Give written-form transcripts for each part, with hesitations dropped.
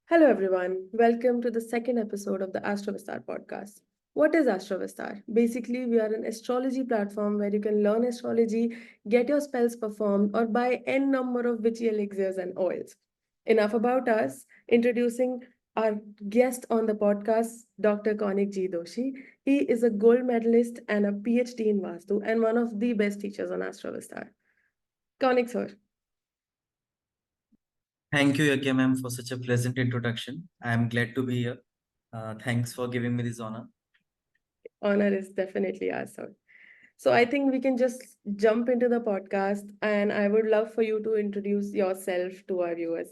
Hello, everyone. Welcome to the second episode of the Astrovistar podcast. What is Astrovistar? Basically, we are an astrology platform where you can learn astrology, get your spells performed, or buy n number of witchy elixirs and oils. Enough about us. Introducing our guest on the podcast, Dr. Konik G. Doshi. He is a gold medalist and a PhD in Vastu and one of the best teachers on Astrovistar. Konik, sir. Thank you, Yagya ma'am, for such a pleasant introduction. I am glad to be here. Thanks for giving me this honor. Honor is definitely ours, sir. So I think we can just jump into the podcast, and I would love for you to introduce yourself to our viewers.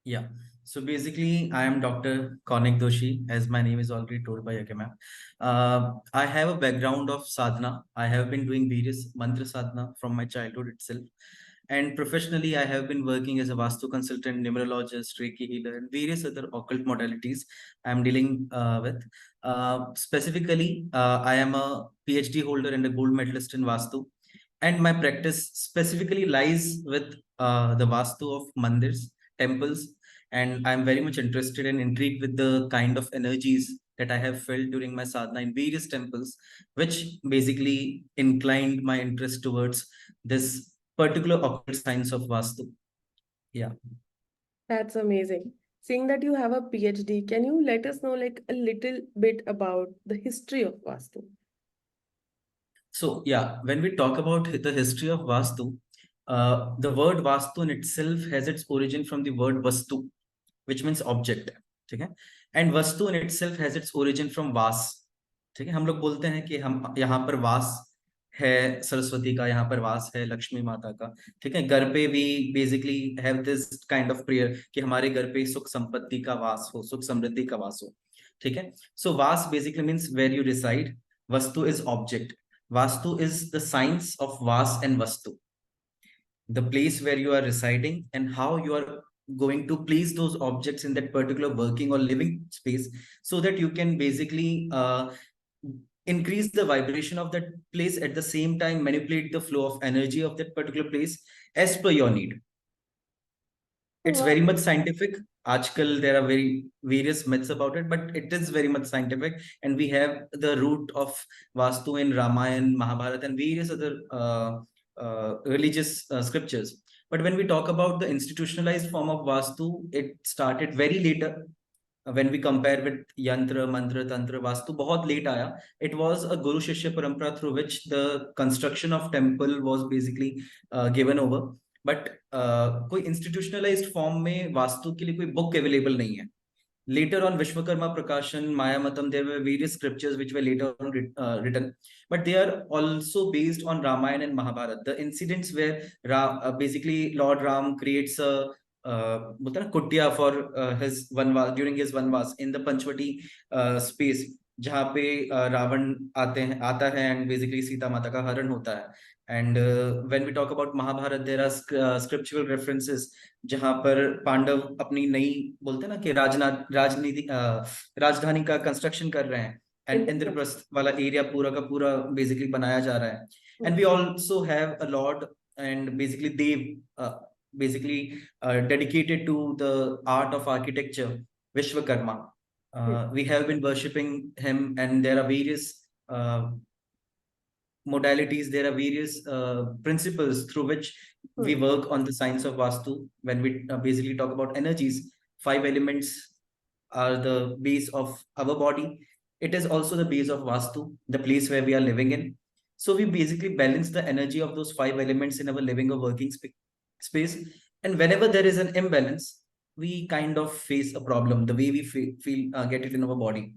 Yeah. So basically, I am Dr. Konik Doshi, as my name is already told by Yagya ma'am. I have a background of sadhana. I have been doing various mantra sadhana from my childhood itself. And professionally, I have been working as a Vastu consultant, numerologist, Reiki healer, and various other occult modalities I'm dealing with. Specifically, I am a PhD holder and a gold medalist in Vastu. And my practice specifically lies with the Vastu of mandirs, temples. And I'm very much interested and intrigued with the kind of energies that I have felt during my sadhana in various temples, which basically inclined my interest towards this particular occult science of Vastu. Yeah. That's amazing. Seeing that you have a PhD, can you let us know like a little bit about the history of Vastu? So, yeah, when we talk about the history of Vastu, the word Vastu in itself has its origin from the word Vastu, which means object. ठीक है, and Vastu in itself has its origin from Vas. ठीक है, हम लोग बोलते हैं कि हम यहाँ पर वास है सरस्वती का, यहाँ पर वास है लक्ष्मी माता का. ठीक है, घर पे भी basically have this kind of prayer कि हमारे घर पे सुख संपत्ति का वास हो, सुख समृद्धि का वास हो. ठीक है, सो वास basically means where you reside. Vastu is object. Vastu is the science of Vas and Vastu, the place where you are residing and how you are going to place those objects in that particular working or living space, so that you can basically increase the vibration of that place, at the same time manipulate the flow of energy of that particular place as per your need. Oh, It's wow. very much scientific. Article, there are very various myths about it, but it is very much scientific, and we have the root of Vastu in Ramayana, Mahabharata, and various other religious scriptures. But when we talk about the institutionalized form of Vastu, it started very later. When we compare with Yantra, Mantra, Tantra, Vastu, बहुत late आया. It was a Guru Shishya Parampara through which the construction of temple was basically given over. But कोई institutionalised form में वास्तु के लिए कोई book available नहीं है. Later on, Vishwakarma Prakashan, Mayamatam, there were various scriptures which were later on written, but they are also based on Ramayana and Mahabharata. The incidents where basically Lord Ram creates a बोलते हैं ना कुटिया for his vanvas, during his vanvas in the Panchvati space, जहाँ पे रावण आता है and basically Sita माता का हरण होता है. And when we talk about Mahabharata, there are scriptural references जहां पर पांडव अपनी नई बोलते हैं ना कि राजनीति राजधानी का कंस्ट्रक्शन कर रहे हैं, एंड इंद्रप्रस्थ वाला एरिया पूरा का पूरा बेसिकली बनाया जा रहा है. And we also have a lord and basically देव basically dedicated to the art of architecture, Vishwakarma. We have been worshipping him, and there are various modalities, there are various principles through which we work on the science of Vastu. When we basically talk about energies, 5 elements are the base of our body. It is also the base of Vastu, the place where we are living in. So we basically balance the energy of those 5 elements in our living or working space. And whenever there is an imbalance, we kind of face a problem, the way we feel get it in our body.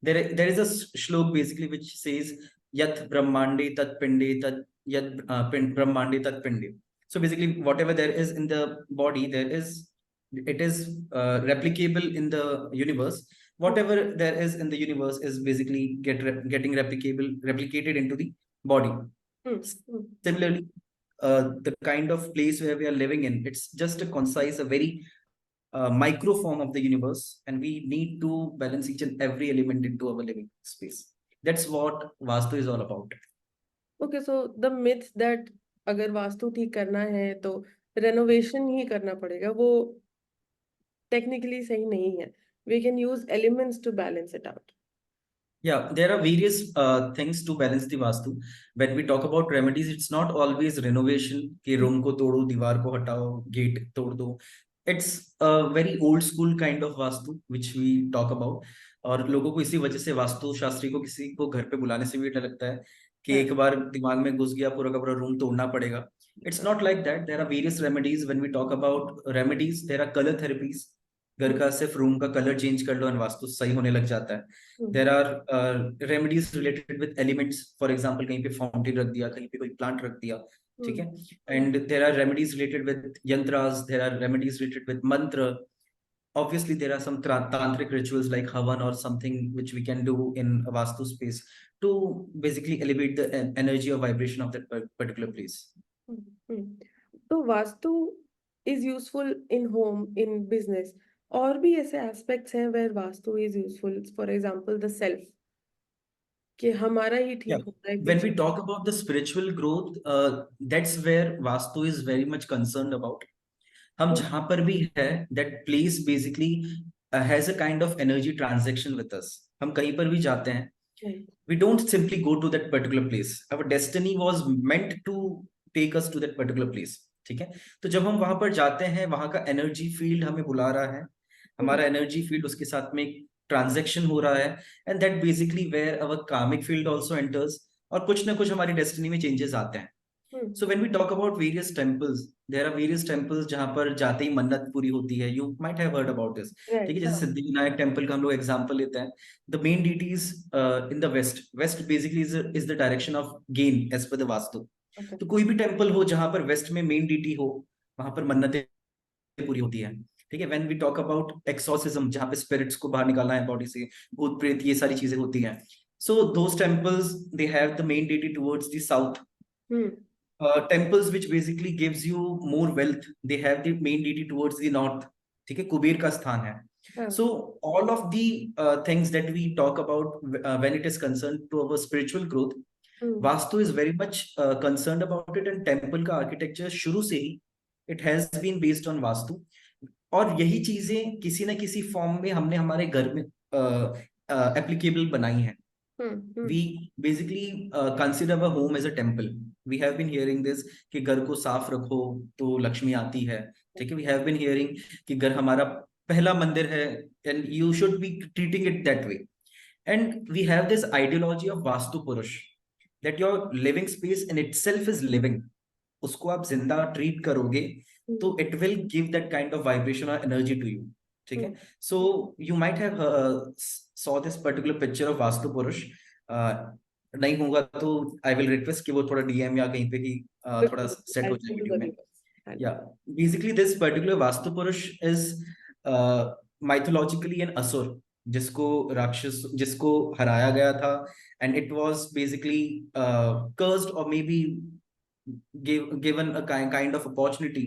There is a shlok basically which says yat brahmande tat pinde tat yat brahmande tat pinde. So basically whatever there is in the body, it is replicable in the universe. Whatever there is in the universe is basically getting replicated into the body. Similarly, the kind of place where we are living in, it's just a concise, a very micro form of the universe, and we need to balance each and every element into our living space. That's what Vastu is all about. Okay, so the myth that अगर वास्तु ठीक करना है तो renovation ही करना पड़ेगा, वो technically सही नहीं है. We can use elements to balance it out. Yeah, there are various things to balance the vastu. When we talk about remedies, it's not always renovation कि room को तोड़ो, दीवार को हटाओ, gate तोड़ दो. It's a very old school kind of vastu which we talk about. और लोगों को इसी वजह से वास्तु शास्त्री को किसी को घर पे बुलाने से भी डर लगता है कि हाँ. एक बार दिमाग में घुस गया पूरा का पूरा रूम तोड़ना पड़ेगा. It's not like that. There are various remedies. When we talk about remedies, there are color therapies. घर का सिर्फ रूम का कलर चेंज कर लो और वास्तु सही होने लग जाता है. There are remedies related with elements. For example, कहीं पे फाउंटेन रख दिया, कहीं पे कोई प्लांट रख दिया, ठीक है. And there are remedies related with yantras. There are remedies related with mantra. Obviously, there are some tantric rituals like Havan or something which we can do in a Vastu space to basically elevate the energy or vibration of that particular place. तो vastu is useful in home, in business. और भी ऐसे aspects हैं where vastu is useful. For example, the self. कि हमारा ही ठीक Yeah. होता है When we पीछे. talk about the spiritual growth, that's where Vastu is very much concerned about. हम जहां पर भी है, that place basically has a kind of energy transaction with us. हम कहीं पर भी जाते हैं, we don't simply go to that particular place. Our destiny was meant to take us to that particular place. ठीक है. तो जब हम वहां पर जाते हैं, वहां का एनर्जी फील्ड हमें बुला रहा है, हमारा एनर्जी फील्ड उसके साथ में ट्रांजेक्शन हो रहा है, एंड दैट बेसिकली वेयर अवर कार्मिक फील्ड आल्सो एंटर्स, और कुछ ना कुछ हमारी डेस्टिनी में चेंजेस आते हैं. So when we talk about various temples, there are various temples जहां पर जाते ही मन्नत पूरी होती है. You might have heard about this. ठीक है. जैसे सिद्धिविनायक टेम्पल का हम लोग एग्जांपल लेते हैं. The main deities in the west basically is the direction of gain as per the vastu. तो कोई भी टेम्पल हो जहां पर वेस्ट में मेन डीटी हो, वहां पर मन्नतें पूरी होती है. ठीक है. When we talk about exorcism, जहां पे स्पिरिट्स को बाहर निकालना है बॉडी से, भूत प्रेत, ये सारी चीजें होती हैं. So those temples, they have the main deity towards the south. Temples which basically gives you more wealth, they have the main deity towards the north. ठीक है. कुबेर का स्थान है. So all of the things that we talk about when it is concerned to our spiritual growth, Vastu is very much concerned about it, and temple का architecture शुरू से ही it has been based on Vastu. और यही चीजें किसी न किसी form में हमने हमारे घर में applicable बनाई हैं. We basically consider our home as a temple. We have been hearing this कि घर को साफ रखो तो लक्ष्मी आती है. ठीक है. We have been hearing कि घर हमारा पहला मंदिर है, and you should be treating it that way. And we have this ideology of Vastu Purush, that your living space in itself is living. उसको आप जिंदा ट्रीट करोगे तो it will give that kind of vibration or energy to you. ठीक है. So you might have saw this particular picture of Vastu Purush. नहीं होगा तो आई विल रिक्वेस्ट कि वो थोड़ा डीएम या कहीं पे ही थोड़ा सेट हो जाए वीडियो में. या बेसिकली दिस पर्टिकुलर वास्तु पुरुष इज माइथोलॉजिकली एन असुर, जिसको राक्षस, जिसको हराया गया था, and it was basically cursed और maybe given a kind of opportunity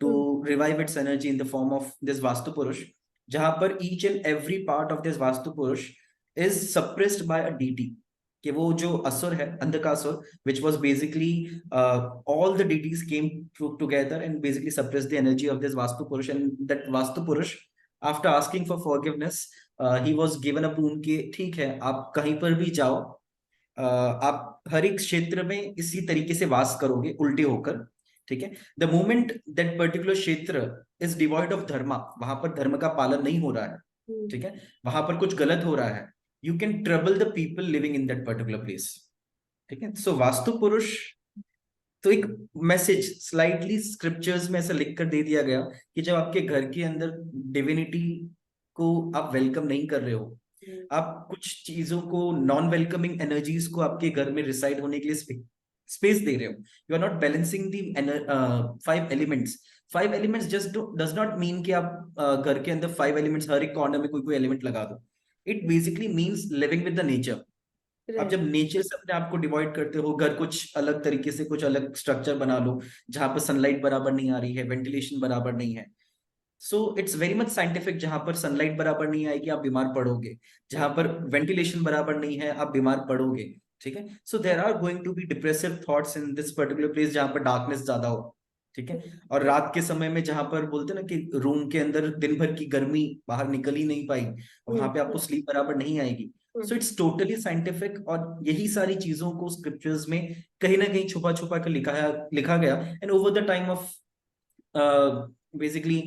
to revive its energy in the form of this Vastu Purush, जहां पर each and every part of this Vastu Purush is suppressed by a deity. कि वो जो असुर है, Andhakasur, which was basically all the deities came together and basically suppressed the energy of this Vastu Purush, and that Vastu Purush, after asking for forgiveness, he was given a boon कि ठीक है, आप कहीं पर भी जाओ, आप हर एक क्षेत्र में इसी तरीके से वास करोगे उल्टे होकर. ठीक है. द मोमेंट दैट पर्टिकुलर क्षेत्र इज डिवॉइड ऑफ धर्म, वहां पर धर्म का पालन नहीं हो रहा है. ठीक है. वहां पर कुछ गलत हो रहा है, you can trouble the people living in that particular place. ठीक है. सो वास्तु पुरुष तो एक मैसेज स्लाइटली स्क्रिप्चर्स में ऐसा लिख कर दे दिया गया कि जब आपके घर के अंदर डिविनिटी को आप वेलकम नहीं कर रहे हो, आप कुछ चीजों को, नॉन वेलकमिंग एनर्जीज को आपके घर में रिसाइड होने के लिए स्पेस दे रहे हो, you are not balancing the 5 elements. 5 elements just does not mean कि आप घर के अंदर 5 एलिमेंट्स हर एक कॉर्नर में कोई कोई एलिमेंट लगा दो. It basically means living with the nature. आप जब नेचर से अपने आप को डिवाइड करते हो, घर कुछ अलग तरीके से, कुछ अलग स्ट्रक्चर बना लो जहां पर सनलाइट बराबर नहीं आ रही है, वेंटिलेशन बराबर नहीं है. So it's very much scientific. जहां पर सनलाइट बराबर नहीं आएगी आप बीमार पड़ोगे, जहां पर वेंटिलेशन बराबर नहीं है आप बीमार पड़ोगे. ठीक है. So there are going to be depressive thoughts in this particular place जहां पर डार्कनेस ज्यादा हो. ठीक है। और रात के समय में जहां पर बोलते हैं ना कि रूम के अंदर दिन भर की गर्मी बाहर निकल ही नहीं पाई, वहां पे आपको स्लीप बराबर नहीं आएगी। सो इट्स टोटली साइंटिफिक, और यही सारी चीजों को स्क्रिप्चर्स में कहीं ना कहीं छुपा छुपा कर लिखा गया। And over the time of basically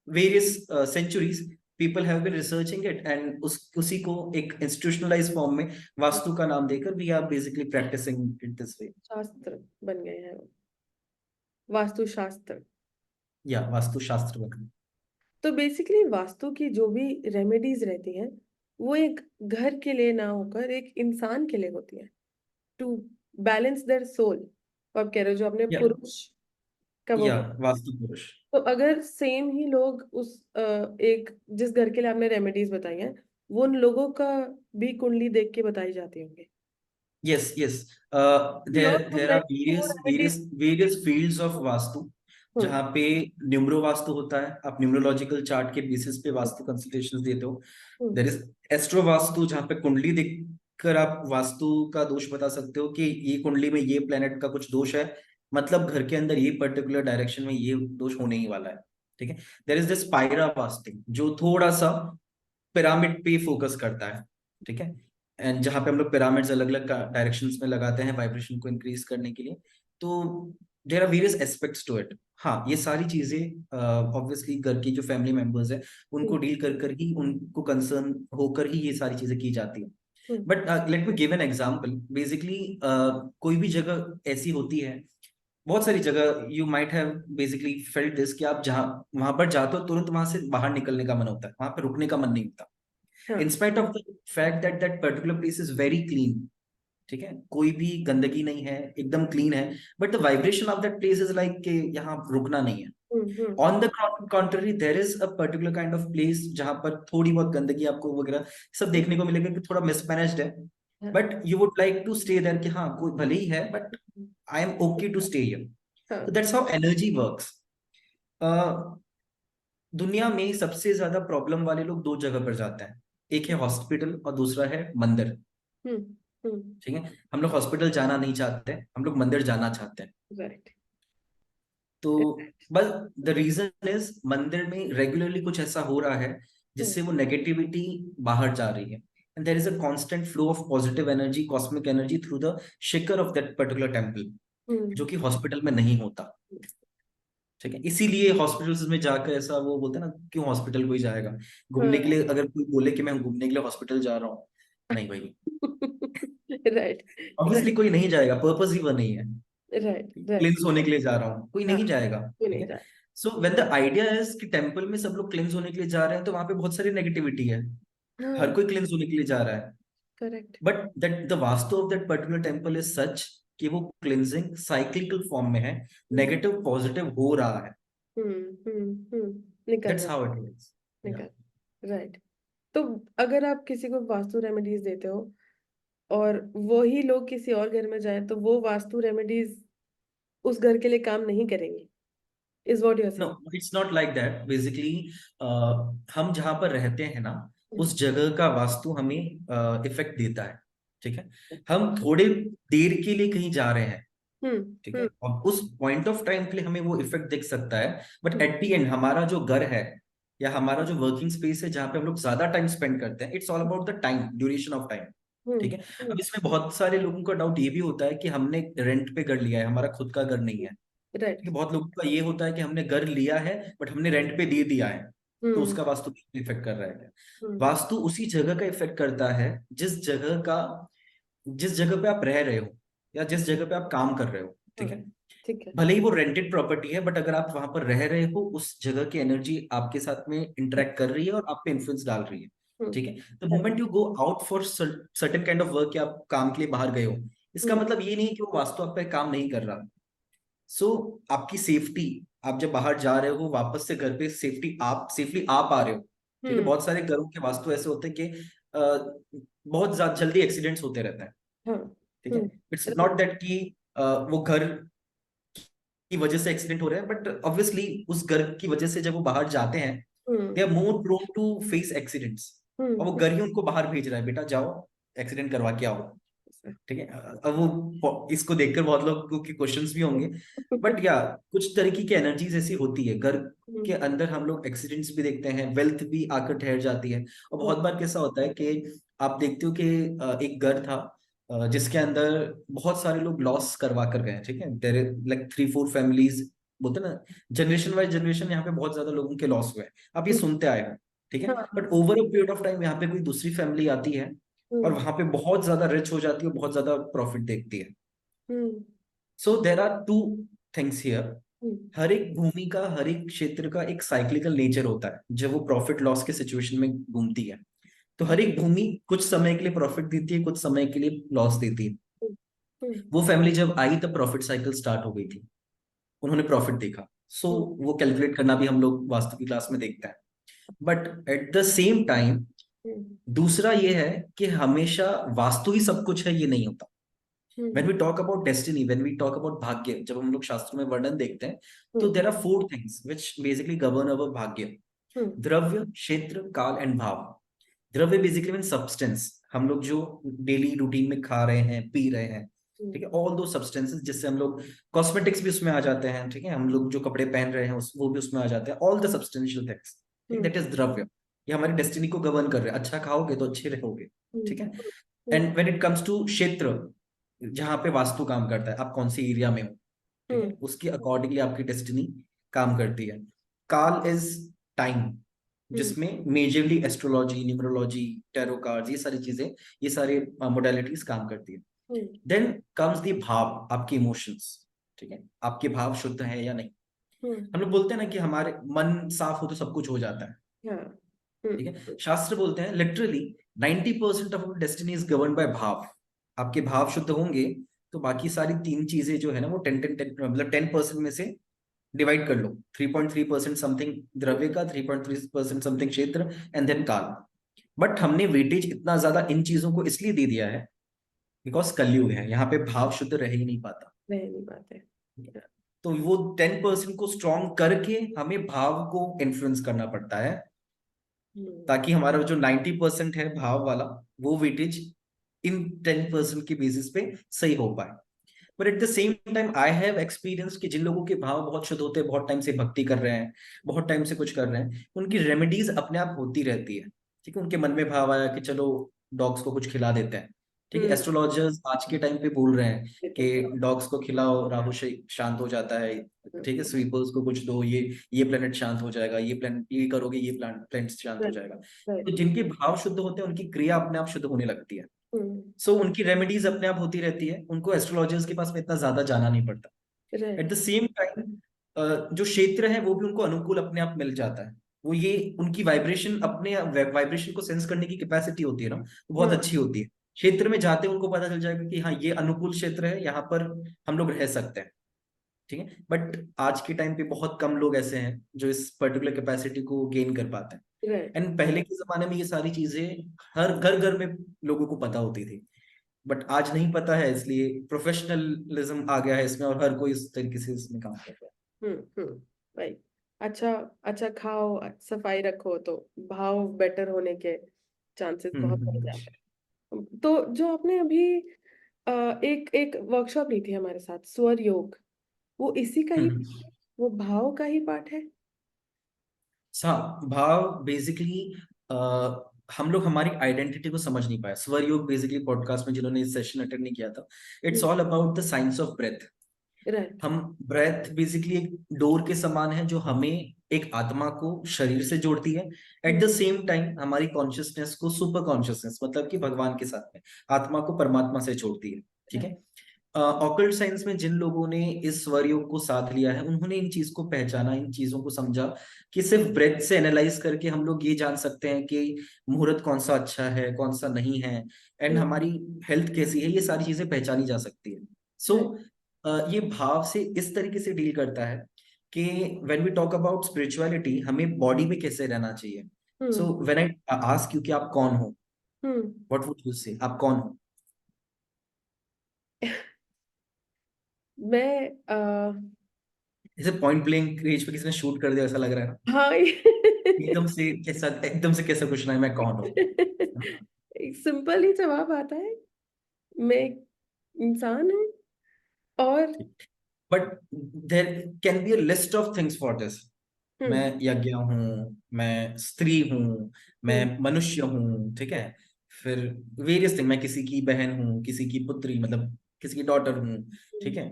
various centuries, people have been researching it, and उसी को एक इंस्टीट्यूशनलाइज फॉर्म में वास्तु का नाम देकर we are basically practicing it this way. शास्त्र बन गए हैं, वास्तुशास्त्र। या वास्तुशास्त्र बन। तो बेसिकली वास्तु की जो भी रेमेडीज रहती हैं वो एक घर के लिए ना होकर एक इंसान के लिए होती है, टू बैलेंस देयर सोल। आप कह रहे हो जो आपने या पुरुष का वो वास्तु पुरुष। तो अगर सेम ही लोग उस एक जिस घर के लिए आपने रेमेडीज बताई हैं वो उन लोगों का भी कुंडली देख के बताई जाती होंगी। Yes, yes. We all There would are like to know remedies. various fields of vastu, हम्म जहाँ पे न्यूमरो वास्तु होता है, आप न्यूमरोलॉजिकल चार्ट के बेसिस पे वास्तु कंसल्टेशंस देते हो। देयर इज एस्ट्रो वास्तु, जहाँ पे कुंडली देखकर आप वास्तु का दोष बता सकते हो कि ये कुंडली में ये प्लेनेट का कुछ दोष है, मतलब घर के अंदर ये पर्टिकुलर डायरेक्शन में ये दोष होने ही वाला है। ठीक है। देयर इज दिस पायरा वास्तु, जो थोड़ा सा पिरामिड पे फोकस करता है। ठीक है। एंड जहाँ पे हम लोग पिरामिड्स अलग अलग डायरेक्शंस में लगाते हैं वाइब्रेशन को इंक्रीज करने के लिए। तो there are various aspects to it. हाँ, ये सारी चीजें ऑब्वियसली घर की जो फैमिली मेंबर्स है उनको डील कर ही, उनको कंसर्न होकर ही ये सारी चीजें की जाती है। But let me give an example. Basically कोई भी जगह ऐसी होती है, बहुत सारी जगह you might have basically felt this, कि आप जहाँ वहां पर जाते हो तुरंत वहां से बाहर निकलने का मन होता है, वहां पर रुकने का मन नहीं होता, in spite of the fact that that particular place is very clean। ठीक है, कोई भी गंदगी नहीं है, एकदम क्लीन है, but the vibration of that place is like कि यहाँ रुकना नहीं है। On the contrary there is a particular kind of place जहां पर थोड़ी बहुत गंदगी आपको वगैरह सब देखने को मिलेगा कि थोड़ा मिसमैनेज्ड है, but you would like to stay there, कि हाँ कोई भले ही है but I am okay to stay here. तो दैट्स हाउ एनर्जी वर्क्स। दुनिया में सबसे ज्यादा प्रॉब्लम वाले लोग दो जगह पर जाते हैं, एक है हॉस्पिटल और दूसरा है मंदिर। ठीक है, हम लोग हॉस्पिटल जाना नहीं चाहते, हम लोग मंदिर जाना चाहते हैं। राइट। तो बस द रीजन इज मंदिर में रेगुलरली कुछ ऐसा हो रहा है जिससे वो नेगेटिविटी बाहर जा रही है, and there is a constant flow of positive energy, cosmic energy through the shikhar of that particular temple, जो कि हॉस्पिटल में नहीं होता। ठीक है, इसीलिए हॉस्पिटल्स में जाकर ऐसा वो बोलते हैं ना, क्यों हॉस्पिटल कोई जाएगा घूमने के लिए? अगर कोई बोले कि मैं घूमने के लिए हॉस्पिटल जा रहा हूँ, नहीं भाई, राइट ऑब्वियसली कोई नहीं जाएगा, पर्पस ही वो नहीं है। राइट क्लिंस होने के लिए जा रहा हूँ, कोई नहीं जाएगा। ठीक नहीं है। जाए। So when the idea is कि टेंपल में सब लोग क्लिंस होने के लिए जा रहे हैं, तो वहां पे बहुत सारी नेगेटिविटी है, हर कोई क्लिंस होने के लिए जा रहा है, correct. But that the vastu of that particular temple is such कि वो क्लिंजिंग साइक्लिकल फॉर्म में है, नेगेटिव पॉजिटिव हो रहा है। निकल दैट्स रहा हाउ इट इज। निकल राइट। तो अगर आप किसी को वास्तु रेमेडीज देते हो और वो ही लोग किसी और घर में जाए तो वो वास्तु रेमेडीज उस घर के लिए काम नहीं करेंगी, is what you are no, saying? It's not like that. Basically हम जहां पर रहते हैं ना, उस जगह का वास्तु हमें इफेक्ट देता है। ठीक है, हम थोड़े देर के लिए कहीं जा रहे हैं, ठीक है, और उस पॉइंट ऑफ टाइम के लिए हमें वो इफेक्ट दिख सकता है, बट एट द एंड हमारा जो घर है या हमारा जो वर्किंग स्पेस है जहाँ पे हम लोग ज्यादा टाइम स्पेंड करते हैं, it's all about the time, duration of time. ठीक है। अब इसमें बहुत सारे लोगों का डाउट ये भी होता है कि हमने रेंट पे घर लिया है, हमारा खुद का घर नहीं है। राइट। ठीक है, बहुत लोगों का ये होता है कि हमने घर लिया है बट हमने रेंट पे दे दिया है, तो उसका वास्तु इफेक्ट कर रहा है। वास्तु उसी जगह का इफेक्ट करता है जिस जगह पे आप रह रहे हो या जिस जगह पे आप काम कर रहे हो। ठीक है, ठीक है। भले ही वो रेंटेड प्रॉपर्टी है, बट अगर आप वहां पर रह रहे हो, उस जगह की एनर्जी आपके साथ में इंटरेक्ट कर रही है और आप पे इन्फ्लुएंस डाल रही है। ठीक है, the moment you go out for certain kind of work, या आप काम के लिए बाहर गए हो, इसका मतलब ये नहीं है कि वो वास्तु आप पे काम नहीं कर रहा। सो आपकी सेफ्टी, आप जब बाहर जा रहे हो वापस से घर पे सेफली आप आ रहे हो। ठीक है, बहुत सारे घरों के वास्तु ऐसे होते हैं कि बहुत ज्यादा जल्दी एक्सीडेंट्स होते रहते हैं। ठीक है, इट्स नॉट दैट कि वो घर की वजह से एक्सीडेंट हो रहे हैं, बट ऑब्वियसली उस घर की वजह से जब वो बाहर जाते हैं, they are more prone to face accidents, और वो घर ही उनको बाहर भेज रहा है, बेटा जाओ एक्सीडेंट करवा के आओ। ठीक है। अब वो इसको देखकर बहुत लोगों के क्वेश्चंस भी होंगे, बट या कुछ तरीके की एनर्जीज ऐसी होती है घर के अंदर। हम लोग एक्सीडेंट्स भी देखते हैं, वेल्थ भी आकर ठहर जाती है। और बहुत बार कैसा होता है कि आप देखते हो कि एक घर था जिसके अंदर बहुत सारे लोग लॉस करवा कर गए, ठीक है। देयर लाइक 3-4 फैमिलीज, बोलते हैं ना, जनरेशन वाइज जनरेशन यहाँ पे बहुत ज्यादा लोगों के लॉस हुए हैं। आप ये सुनते आए हो, ठीक है। हाँ। But over a period of time यहाँ पे कोई दूसरी फैमिली आती है और वहां पे बहुत ज्यादा रिच हो जाती है, बहुत ज्यादा प्रॉफिट देखती है। So there are two things here. हर एक भूमि का, हर एक क्षेत्र का एक साइक्लिकल नेचर होता है जब वो प्रॉफिट लॉस के सिचुएशन में घूमती है। तो हर एक भूमि कुछ समय के लिए प्रॉफिट देती है, कुछ समय के लिए लॉस देती है। वो फैमिली जब आई तब प्रॉफिट साइकिल स्टार्ट हो गई थी, उन्होंने प्रॉफिट देखा। सो वो कैलकुलेट करना भी हम लोग वास्तु की क्लास में देखते हैं। But at the same time दूसरा ये है कि हमेशा वास्तु ही सब कुछ है, ये नहीं होता। when we talk about destiny, when we talk about भाग्य, जब हम लोग शास्त्रों में वर्णन देखते हैं तो there are 4 things which basically govern our भाग्य: द्रव्य, क्षेत्र, काल एंड भाव। द्रव्य बेसिकली मीन सब्सटेंस, हम लोग जो डेली रूटीन में खा रहे हैं, पी रहे हैं, ठीक है। ऑल दो सब्सटेंसेस जिससे हम लोग, कॉस्मेटिक्स भी उसमें आ जाते हैं, ठीक है। हम लोग जो कपड़े पहन रहे हैं वो भी उसमें आ जाते हैं। All the substantial things, that is द्रव्य। ये हमारी डेस्टिनी को गवर्न कर रहे हैं। अच्छा खाओगे तो अच्छे रहोगे, ठीक है। And when it comes to kshetra, जहां पे वास्तु काम करता है, आप कौन सी एरिया में हो, ठीक है, उसके अकॉर्डिंगली आपकी डेस्टिनी काम करती है। काल इज टाइम, जिसमें majorly astrology, numerology, tarot cards, ये सारी चीजें, ये सारे मोडालिटीज काम करती है। देन कम्स द भाव, आपके इमोशंस, ठीक है। आपके भाव शुद्ध है या नहीं। हम लोग बोलते हैं ना कि हमारे मन साफ हो तो सब कुछ हो जाता है, ठीक है। शास्त्र बोलते हैं literally 90% of destiny is govern by भाव। आपके भाव शुद्ध होंगे तो बाकी सारी 3 चीजें जो है ना वो 10-10-10 मतलब 10% में से डिवाइड कर लो। 3.3% समथिंग द्रव्य का, 3.3% समथिंग क्षेत्र, एंड देन काल। बट हमने वेटेज इतना ज्यादा इन चीजों को इसलिए दे दिया है बिकॉज कलयुग है, यहाँ पे भाव शुद्ध रह ही नहीं पाता। नहीं, नहीं बात है। तो वो 10% को स्ट्रॉन्ग करके हमें भाव को इन्फ्लुएंस करना पड़ता है, ताकि हमारा जो 90% है भाव वाला, वो वेटेज इन 10% की बेसिस पे सही हो पाए। But at the same time I have experience कि जिन लोगों के भाव बहुत शुद्ध होते हैं, बहुत टाइम से भक्ति कर रहे हैं, बहुत टाइम से कुछ कर रहे हैं, उनकी रेमेडीज अपने आप होती रहती है, ठीक है। उनके मन में भाव आया कि चलो डॉग्स को कुछ खिला देते हैं, ठीक है। एस्ट्रोलॉजर्स आज के टाइम पे बोल रहे हैं कि डॉग्स को खिलाओ, राहु से शांत हो जाता है, ठीक है। स्वीपर्स को कुछ दो, ये प्लेनेट शांत हो जाएगा, ये प्लेनेट ये करोगे, ये प्लेनेट शांत हो जाएगा। तो जिनके भाव शुद्ध होते हैं उनकी क्रिया अपने आप शुद्ध होने लगती है। सो उनकी रेमेडीज अपने आप होती रहती है, उनको एस्ट्रोलॉजर्स के पास में इतना ज्यादा जाना नहीं पड़ता। एट द सेम टाइम जो क्षेत्र है वो भी उनको अनुकूल अपने आप मिल जाता है। वो ये उनकी वाइब्रेशन, अपने वाइब्रेशन को सेंस करने की कैपेसिटी होती है ना, वो बहुत अच्छी होती है। क्षेत्र में जाते उनको पता चल जाएगा कि हाँ ये अनुकूल क्षेत्र है, यहाँ पर हम लोग रह सकते हैं, ठीक है। बट आज के टाइम पे बहुत कम लोग ऐसे हैं जो इस पर्टिकुलर कैपेसिटी को गेन कर पाते हैं। एंड पहले के जमाने में ये सारी चीजें हर घर घर में लोगों को पता होती थी, बट आज नहीं पता है, इसलिए प्रोफेशनलिज्म आ गया है इसमें और हर कोई इस तरीके से इसमें काम कर रहा है। भाई, अच्छा अच्छा खाओ, सफाई रखो तो भाव बेटर होने के चांसेस बहुत बढ़ जाते हैं। तो जो आपने अभी एक एक वर्कशॉप ली थी हमारे साथ, स्वर योग, वो इसी का ही, वो भाव का ही पार्ट है। भाव बेसिकली हम लोग हमारी आइडेंटिटी को समझ नहीं पाए। स्वर योग बेसिकली पॉडकास्ट में जिन्होंने इस सेशन अटेंड नहीं किया था, it's all about the science of breath. हम ब्रेथ बेसिकली एक डोर के समान है जो हमें एक आत्मा को शरीर से जोड़ती है, एट द सेम टाइम हमारी कॉन्शियसनेस को सुपर कॉन्शियसनेस मतलब कि भगवान के साथ में, आत्मा को परमात्मा से जोड़ती है, ठीक है। ऑकल्ट साइंस में जिन लोगों ने इस स्वर योग को साथ लिया है, उन्होंने इन चीज को पहचाना, इन चीजों को समझा कि सिर्फ ब्रेथ से एनालाइज करके हम लोग ये जान सकते हैं कि मुहूर्त कौन सा अच्छा है, कौन सा नहीं है, एंड हमारी हेल्थ कैसी है, ये सारी चीजें पहचानी जा सकती है। सो ये भाव से इस तरीके से डील करता है कि when we talk about spirituality, हमें बॉडी में कैसे रहना चाहिए। So when I ask you कि आप कौन हो, व्हाट वुड यू से, आप कौन हो? मैं जैसे पॉइंट ब्लैंक रेंज पे किसी ने शूट कर दिया ऐसा लग रहा है ना, हाँ एकदम से कैसा क्वेश्चन है, मैं कौन हूँ? एक सिंपल ही जवाब आता है, मैं एक इंसान हूँ और but there can be a list of things for this. मैं हम्म यज्ञ हूँ, मैं स्त्री हूँ, मैं हम्म मनुष्य हूँ, ठीक है। फिर वेरियस थिंग, मैं किसी की बहन हूँ, किसी की पुत्री मतलब किसी की डॉटर हूँ, ठीक है।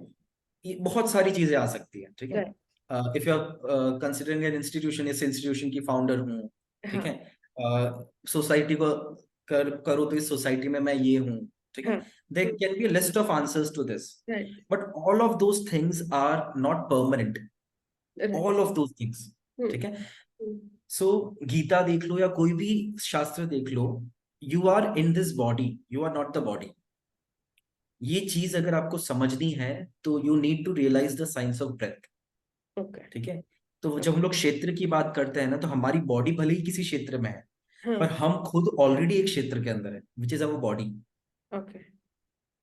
ये बहुत सारी चीजें आ सकती है, ठीक है। Right if you are considering an institution, इस इंस्टीट्यूशन की फाउंडर हूँ, ठीक हाँ है। सोसाइटी को करो तो इस सोसाइटी में मैं ये हूँ, ठीक है। हाँ there can be a list of answers to this, right but all of those things are not permanent. Right all of those things, ठीक है। हम्म सो गीता देख लो या कोई भी शास्त्र देख लो, you are in this body, you are not the body. ये चीज अगर आपको समझनी है तो you need to realize the science of breath, okay ठीक है। तो जब हम लोग क्षेत्र की बात करते हैं ना, तो हमारी बॉडी भले ही किसी क्षेत्र में है, हाँ पर हम खुद ऑलरेडी एक क्षेत्र के अंदर है, which is our body, okay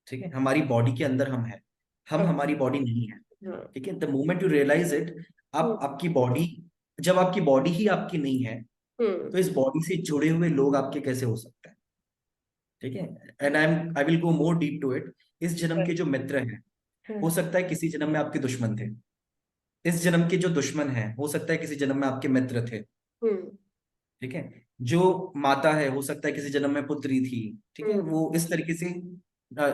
ठीक है। हमारी बॉडी के अंदर हम है, हम ओके हमारी बॉडी नहीं है, हाँ ठीक है। The moment you realize it, hmm आप आपकी बॉडी, जब आपकी बॉडी ही आपकी नहीं है, हम्म तो इस बॉडी से जुड़े हुए लोग आपके कैसे हो सकते हैं, ठीक है। And I will go more deep to it. इस जन्म के right, जो मित्र हैं, हो हाँ सकता है किसी जन्म में आपके दुश्मन थे। इस जन्म के जो दुश्मन हैं, हो सकता है किसी जन्म में आपके मित्र थे, हम्म ठीक है। जो माता है, हो सकता है किसी जन्म में पुत्री थी, ठीक है। हम्म वो इस तरीके से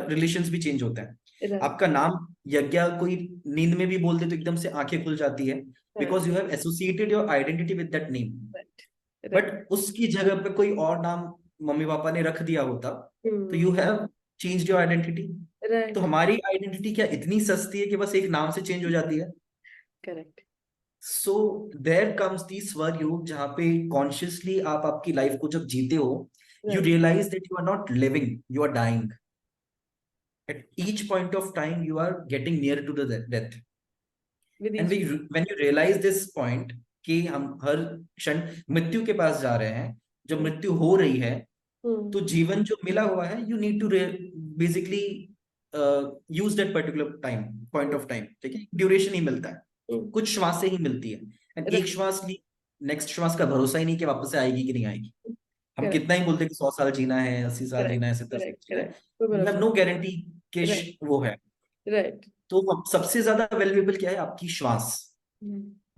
रिलेशंस भी चेंज होते हैं। राइट आपका नाम यज्ञ कोई नींद में भी बोल दे तो एकदम से आंखें खुल जाती है, हाँ because you have associated your identity with that name. Right right but उसकी जगह पे कोई और नाम मम्मी पापा ने रख दिया होता, तो you have change your identity. तो राइट हमारी आइडेंटिटी क्या इतनी सस्ती है कि बस एक नाम से चेंज हो जाती है? Correct so there comes the Swara Yoga, जहाँ पे कॉन्शियसली आप आपकी लाइफ को जब जीते हो, you right realize that you are not living, you are dying. At each point of time you are getting near to the death. With and each when you realize this point कि हम हर क्षण मृत्यु के पास जा रहे हैं, जब मृत्यु हो रही है, तो हम्म जीवन जो मिला हुआ है, you need to basically use that particular time, point of time, ठीक है। ड्यूरेशन ही मिलता है, कुछ श्वासें ही मिलती है। एंड एक श्वास ली, नेक्स्ट श्वास का भरोसा ही नहीं कि वापस से आएगी कि नहीं आएगी। हम करेक्ट कितना ही बोलते हैं कि 100 साल जीना है, 80 साल जीना करेक्ट है, 70 साल करेक्ट जीना है, करेक्ट कोई यू हैव भरोसा नो गारंटी कि राइट वो है। राइट तो अब सबसे ज्यादा वैल्यूएबल क्या है? आपकी श्वास।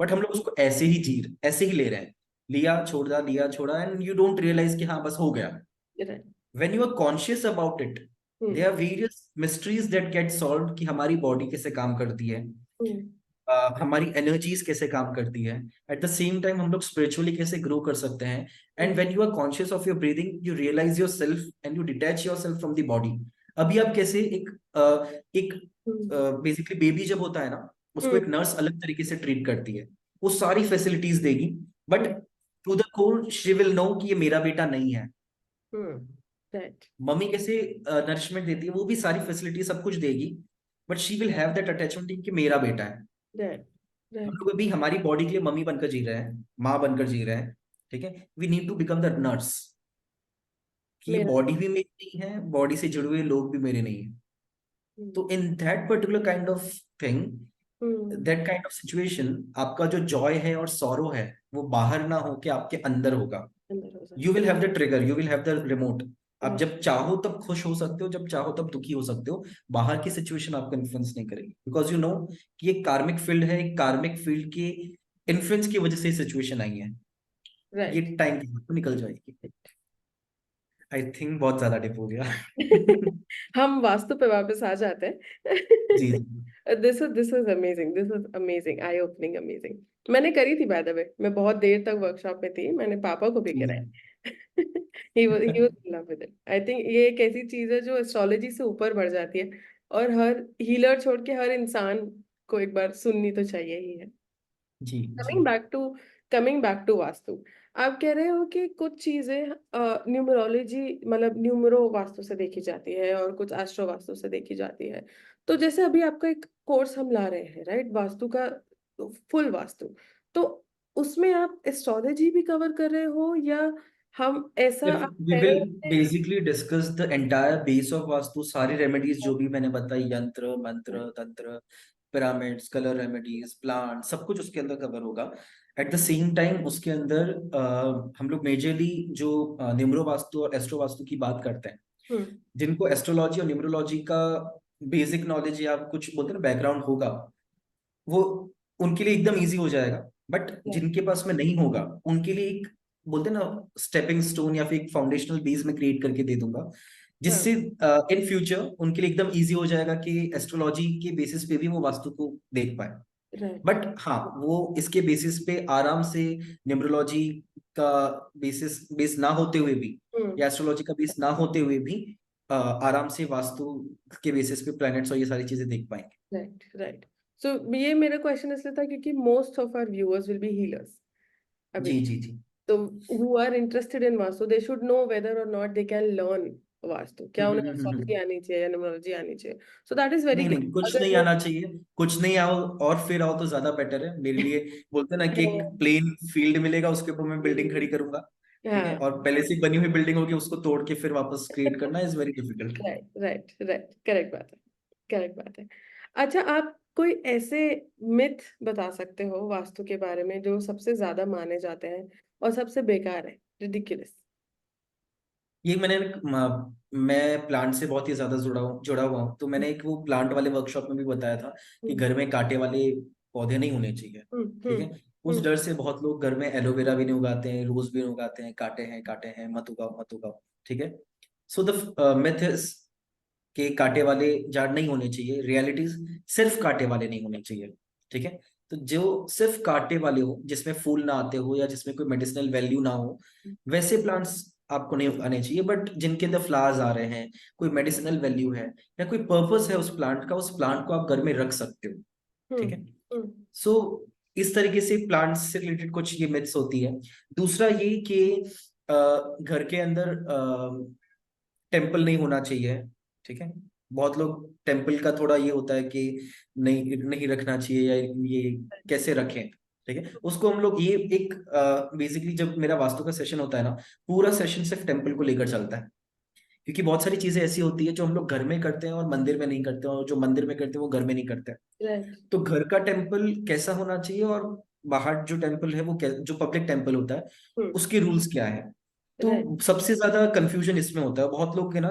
बट हम लोग उसको ऐसे ही ऐसे ही ले रहे हैं, लिया छोड़ा, एंड यू डोंट रियलाइज कि हाँ बस हो गया। Right when you are conscious about it, there are various mysteries that get solved कि हमारी बॉडी कैसे काम करती है, हमारी एनर्जीज कैसे काम करती है, एट द सेम टाइम हम लोग स्पिरिचुअली कैसे ग्रो कर सकते हैं। And when you are conscious of your breathing, you realize yourself and you detach yourself from the body. अभी आप कैसे एक बेसिकली बेबी जब होता है ना, उसको एक नर्स अलग तरीके से ट्रीट करती है, वो सारी फैसिलिटीज देगी, but to the core she will know कि ये मेरा बेटा नहीं है। राइट मम्मी कैसे नरिशमेंट देती है, वो भी सारी फैसिलिटी सब कुछ देगी, but she will have that attachment कि मेरा बेटा है। राइट हम राइट लोग अभी हमारी बॉडी के लिए मम्मी बनकर जी रहे हैं, माँ बनकर जी रहे हैं, ठीक है। We need to become the nurse, कि ये मेरा बॉडी भी मेरी नहीं है, बॉडी से जुड़े हुए लोग भी मेरे नहीं है। तो in that particular kind of thing, that kind of situation, आपका जो जॉय है और सॉरो है, वो बाहर ना हो के आपके अंदर होगा। अंदर हो यू सकता will have the trigger, you will have the remote. आप है जब चाहो तब खुश हो सकते हो, जब चाहो तब दुखी हो सकते हो। बाहर की सिचुएशन आपको इन्फ्लुएंस नहीं करेगी, बिकॉज यू नो कि ये कार्मिक फील्ड है, एक कार्मिक फील्ड के इन्फ्लुएंस की वजह से सिचुएशन आई है। ये राइट टाइम के साथ तो निकल जाएगी। आई थिंक बहुत ज्यादा डिप हो गया। हम वास्तु पे वापस आ जाते जी हैं। जी। This is amazing eye opening amazing. मैंने करी थी बाय द वे, मैं बहुत देर तक वर्कशॉप में थी, मैंने पापा को भी जी कराई। जी। He was in love with it. I think ये एक ऐसी चीज है जो एस्ट्रोलॉजी से ऊपर बढ़ जाती है, और हर हीलर छोड़ के हर इंसान को एक बार सुननी तो चाहिए ही है। जी जी। Coming back to coming back to vastu, आप कह रहे हो कि कुछ चीजें न्यूमरोलॉजी मतलब न्यूमरो वास्तु से देखी जाती है और कुछ एस्ट्रो वास्तु से देखी जाती है। तो जैसे अभी आपका एक कोर्स हम ला रहे हैं राइट, वास्तु का फुल वास्तु, तो उसमें आप एस्ट्रोलॉजी भी कवर कर रहे हो, या हम ऐसा आप वी कह विल रहे हो basically discuss the entire base of vastu, सारी रेमेडीज जो भी मैंने बताई, यंत्र मंत्र तंत्र, पिरामिड्स, कलर रेमेडीज, प्लांट, सब कुछ उसके अंदर कवर होगा। एट द सेम टाइम उसके अंदर हम लोग मेजरली जो न्यूमरो वास्तु और एस्ट्रो वास्तु की बात करते हैं, हम्म जिनको एस्ट्रोलॉजी और न्यूमरोलॉजी का बेसिक नॉलेज या कुछ बोलते हैं ना बैकग्राउंड होगा, वो उनके लिए एकदम इजी हो जाएगा। बट right, जिनके पास में नहीं होगा, उनके लिए एक बोलते हैं ना स्टेपिंग स्टोन या फिर एक फाउंडेशनल बेस में क्रिएट करके दे दूंगा, हाँ, जिससे इन फ्यूचर उनके लिए एकदम इजी हो जाएगा कि एस्ट्रोलॉजी के बेसिस पे भी वो वास्तु को देख पाए। right, बट हाँ, वो इसके बेसिस पे आराम से न्यूमरोलॉजी का बेस ना होते हुए भी, हम्म या एस्ट्रोलॉजी का बेस ना होते हुए भी आराम से वास्तु के बेसिस पे प्लैनेट्स और ये सारी चीजें देख पाएंगे। Right right. सो ये मेरा क्वेश्चन इसलिए था क्योंकि most of our viewers will be healers अभी, जी जी जी। तो who are interested in vastu they should know whether or not they can learn vastu, क्या उन्हें एस्ट्रोलॉजी हम्म। आनी चाहिए या न्यूमरोलॉजी आनी चाहिए। सो दैट इज वेरी नहीं ग्रेट नहीं, कुछ अगर नहीं वो आना चाहिए, कुछ नहीं आओ और फिर आओ तो ज्यादा बेटर है मेरे लिए। बोलते हैं ना कि एक प्लेन फील्ड मिलेगा, उसके ऊपर मैं बिल्डिंग खड़ी करूंगा, ठीक है, हाँ, और पहले से बनी हुई बिल्डिंग होगी, उसको तोड़ के फिर वापस क्रिएट करना is very difficult. Right right right, correct बात है, करेक्ट बात है। अच्छा, आप कोई ऐसे मिथ बता सकते हो वास्तु के बारे में जो सबसे ज्यादा माने जाते हैं और सबसे बेकार है, रिडिकुलस। ये मैं प्लांट से बहुत ही ज्यादा जुड़ा हुआ हूँ, तो मैंने एक वो प्लांट वाले वर्कशॉप में भी बताया था कि हम्म घर में कांटे वाले पौधे नहीं होने चाहिए, ठीक हम्म है। उस डर से बहुत लोग घर में एलोवेरा भी नहीं उगाते हैं, रोज भी नहीं उगाते हैं, कांटे हैं, मत उगाओ मत उगाओ, ठीक है। सो द मिथ इज के कांटे वाले झाड़ नहीं होने चाहिए, रियलिटीज सिर्फ कांटे वाले नहीं होने चाहिए, ठीक है। तो जो सिर्फ कांटे वाले हो, जिसमें फूल ना आते हो या जिसमें कोई मेडिसिनल वैल्यू ना हो, वैसे प्लांट्स आपको नहीं उगाने चाहिए। बट जिनके अंदर फ्लावर्स आ रहे हैं, कोई मेडिसिनल वैल्यू है या कोई पर्पस है उस प्लांट का, उस प्लांट को आप घर में रख सकते हो, ठीक हम्म है। हम्म सो इस तरीके से प्लांट्स से रिलेटेड कुछ ये मिथ्स होती है। दूसरा ये कि घर के अंदर टेम्पल नहीं होना चाहिए, ठीक है। बहुत लोग टेम्पल का थोड़ा ये होता है कि नहीं नहीं रखना चाहिए, या ये कैसे रखें, ठीक है। उसको हम लोग ये एक बेसिकली जब मेरा वास्तु का सेशन होता है ना, पूरा सेशन सिर्फ टेम्पल को लेकर चलता है, क्योंकि बहुत सारी चीजें ऐसी होती है जो हम लोग घर में करते हैं और मंदिर में नहीं करते, और जो मंदिर में करते हैं वो घर में नहीं करते। राइट तो घर का टेम्पल कैसा होना चाहिए और बाहर जो टेम्पल है वो जो पब्लिक टेम्पल होता है हम्म उसके रूल्स क्या है। राइट तो सबसे ज्यादा कंफ्यूजन इसमें होता है। बहुत लोग है ना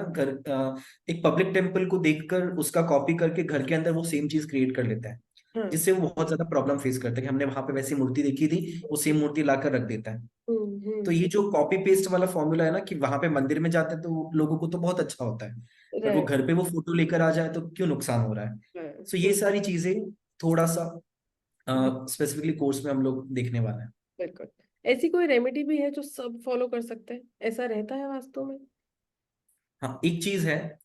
एक पब्लिक टेम्पल को देखकर उसका कॉपी करके घर के अंदर वो सेम चीज क्रिएट कर लेता है, हाँ जिससे वो बहुत ज्यादा प्रॉब्लम फेस करते हैं कि हमने वहां पे वैसी मूर्ति देखी थी, वो सेम मूर्ति लाकर रख देता है। तो हम्म, ये जो कॉपी पेस्ट वाला फॉर्मूला है ना, कि वहां पे मंदिर में जाते हैं तो लोगों को तो बहुत अच्छा होता है, बट वो राइट घर पे वो फोटो लेकर आ जाए तो क्यों नुकसान हो रहा है। सो ये सारी चीजें थोड़ा सा स्पेसिफिकली कोर्स में हम लोग देखने वाले हैं। बिल्कुल। ऐसी कोई रेमेडी भी है जो सब फॉलो कर सकते हैं, ऐसा रहता है वास्तव में? हाँ, एक चीज है,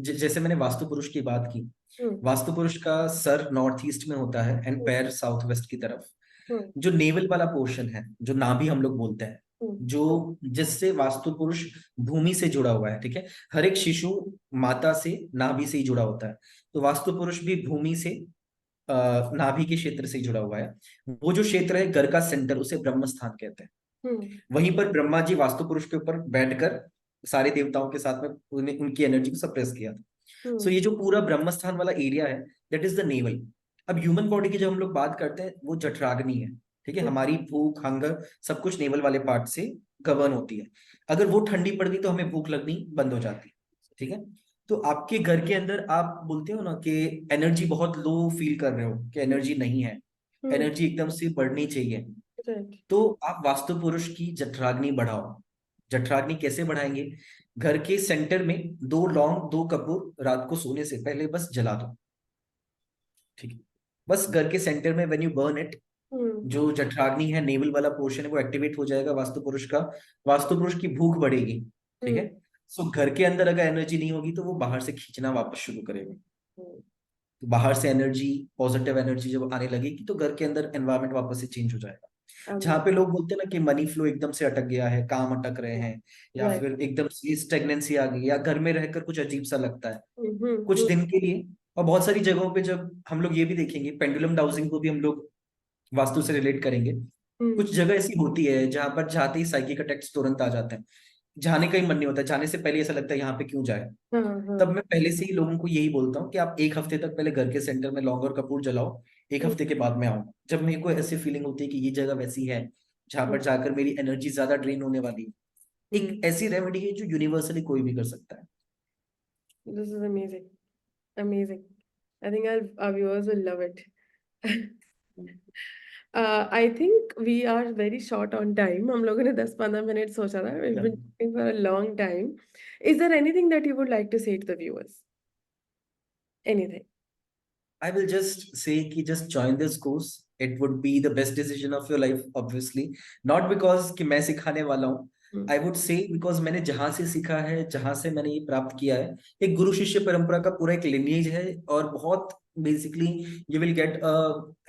जैसे मैंने वास्तु पुरुष की बात की, हम्म वास्तु पुरुष का सर नॉर्थ ईस्ट में होता है एंड हम्म पैर साउथ वेस्ट की तरफ। हम्म जो नेवल वाला पोर्शन है, जो नाभि हम लोग बोलते हैं, हम्म जो जिससे वास्तु पुरुष भूमि से जुड़ा हुआ है, ठीक है। हर एक शिशु माता से नाभि से ही जुड़ा होता है, तो वास्तु पुरुष भी भूमि से नाभि के क्षेत्र से ही जुड़ा हुआ है। वो जो क्षेत्र है घर का सेंटर, उसे ब्रह्म स्थान कहते हैं। हम्म वहीं पर ब्रह्मा जी वास्तु पुरुष के ऊपर बैठकर सारे देवताओं के साथ में उन्हें उनकी एनर्जी को सप्रेस किया था। सो हम्म ये जो पूरा ब्रह्म स्थान वाला एरिया है, दैट इज द नेवल। अब ह्यूमन बॉडी की जब हम लोग बात करते हैं, वो जठराग्नि है, ठीक है। हम्म हमारी भूख हंगर सब कुछ नेवल वाले पार्ट से गवर्न होती है। अगर वो ठंडी पड़ गई तो हमें भूख लगनी बंद हो जाती है, ठीक है। तो आपके घर के अंदर आप बोलते हो ना कि एनर्जी बहुत लो फील कर रहे हो, कि एनर्जी नहीं है, हम्म एनर्जी एकदम से बढ़नी चाहिए, राइट तो आप वास्तु पुरुष की जठराग्नि बढ़ाओ। जठराग्नि कैसे बढ़ाएंगे? घर के सेंटर में दो लौंग दो कपूर रात को सोने से पहले बस जला दो, ठीक है। बस घर के सेंटर में व्हेन यू बर्न इट, हम्म जो जठराग्नि है, नेवल वाला पोर्शन है, वो एक्टिवेट हो जाएगा वास्तु पुरुष का। वास्तु पुरुष की भूख बढ़ेगी, ठीक हम्म है। सो घर के अंदर अगर एनर्जी नहीं होगी तो वो बाहर से खींचना वापस शुरू करेगा। हम्म तो बाहर से एनर्जी, पॉजिटिव एनर्जी जब आने लगेगी तो घर के अंदर एनवायरनमेंट वापस से चेंज हो जाएगा। जहाँ पे लोग बोलते हैं ना कि मनी फ्लो एकदम से अटक गया है, काम अटक रहे हैं, या राइट फिर एकदम से स्टेगनेंसी आ गई, या घर में रहकर कुछ अजीब सा लगता है कुछ हम्म दिन के लिए। और बहुत सारी जगहों पे जब हम लोग ये भी देखेंगे, पेंडुलम डाउजिंग को भी हम लोग वास्तु से रिलेट करेंगे। हम्म कुछ जगह ऐसी होती है जहां पर जाते ही साइकिक अटैक्स तुरंत आ जाते हैं, जाने का ही मन नहीं होता, जाने से पहले ऐसा लगता है यहाँ पे क्यों जाए। हाँ हाँ तब मैं पहले से ही लोगों को यही बोलता हूँ कि आप एक हफ्ते तक पहले घर के सेंटर में लौंग और कपूर जलाओ, एक हम्म हफ्ते के बाद में आओ। जब मेरे को ऐसी फीलिंग होती है कि ये जगह वैसी है जहां हम्म पर जाकर मेरी एनर्जी ज्यादा ड्रेन होने वाली है, एक ऐसी रेमेडी है जो यूनिवर्सली कोई भी कर सकता है. This is amazing. Amazing. I think our viewers will love it. I think we are very short on time. हम लोगों ने 10-15 मिनट सोचा था. We've been talking for a long time. Is there anything that you would like to say to the viewers? Anything? I will just say कि just join this course. It would be the best decision of your life, obviously. Not because कि मैं सिखाने वाला हूँ. I would say because मैंने जहाँ से सीखा है, जहाँ से मैंने ये प्राप्त किया है, एक गुरु शिष्य परंपरा का पूरा एक lineage है और बहुत basically you will get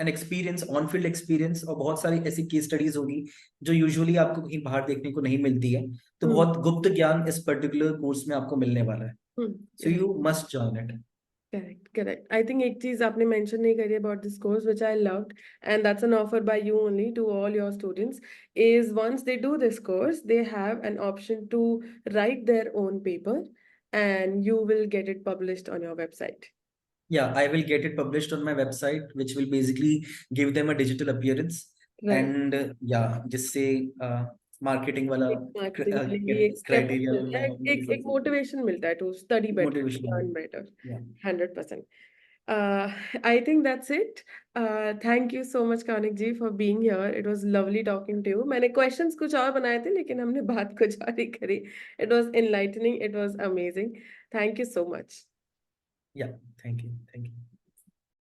an experience, on-field experience और बहुत सारी ऐसी case studies होगी जो usually आपको कहीं बाहर देखने को नहीं मिलती है. तो बहुत गुप्त ज्ञान इस particular course में आपको मिलने वाला है. So you must join it. Correct. I think एक चीज आपने mention नहीं करी about this course, which I loved, and that's an offer by you only to all your students, is once they do this course, they have an option to write their own paper, and you will get it published on your website. Yeah, I will get it published on my website, which will basically give them a digital appearance. Right. And yeah, जिससे marketing वाला Marketing के लिए एक step criteria मिलता है, एक motivation मिलता है to study better, Motivation. learn better. Yeah. 100%. I think that's it. Thank you so much, Kaunik ji, for being here. It was lovely talking to you. मैंने questions कुछ और बनाए थे, लेकिन हमने बात कुछ और ही करी. It was enlightening. It was amazing. Thank you so much. Yeah, thank you. Thank you.